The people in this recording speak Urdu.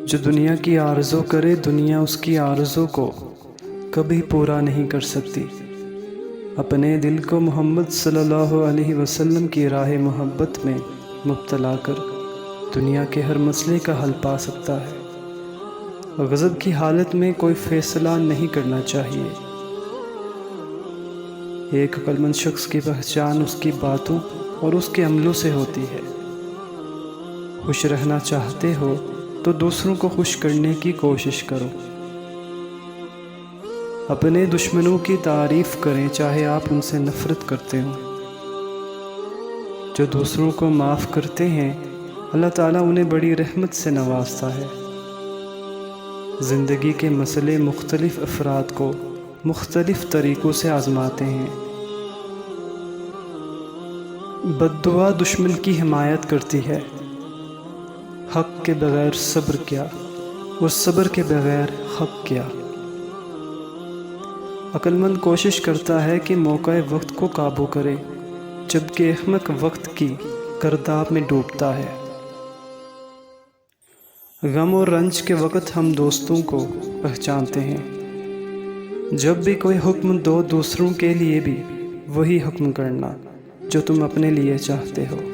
جو دنیا کی آرزو کرے دنیا اس کی آرزو کو کبھی پورا نہیں کر سکتی۔ اپنے دل کو محمد صلی اللہ علیہ وسلم کی راہ محبت میں مبتلا کر دنیا کے ہر مسئلے کا حل پا سکتا ہے۔ غضب کی حالت میں کوئی فیصلہ نہیں کرنا چاہیے۔ ایک عقل مند شخص کی پہچان اس کی باتوں اور اس کے عملوں سے ہوتی ہے۔ خوش رہنا چاہتے ہو تو دوسروں کو خوش کرنے کی کوشش کرو۔ اپنے دشمنوں کی تعریف کریں چاہے آپ ان سے نفرت کرتے ہوں۔ جو دوسروں کو معاف کرتے ہیں اللہ تعالیٰ انہیں بڑی رحمت سے نوازتا ہے۔ زندگی کے مسئلے مختلف افراد کو مختلف طریقوں سے آزماتے ہیں۔ بد دعا دشمن کی حمایت کرتی ہے۔ حق کے بغیر صبر کیا اور صبر کے بغیر حق کیا۔ عقل مند کوشش کرتا ہے کہ موقع وقت کو قابو کرے، جبکہ احمق وقت کی گرداب میں ڈوبتا ہے۔ غم اور رنج کے وقت ہم دوستوں کو پہچانتے ہیں۔ جب بھی کوئی حکم دو دوسروں کے لیے بھی وہی حکم کرنا جو تم اپنے لیے چاہتے ہو۔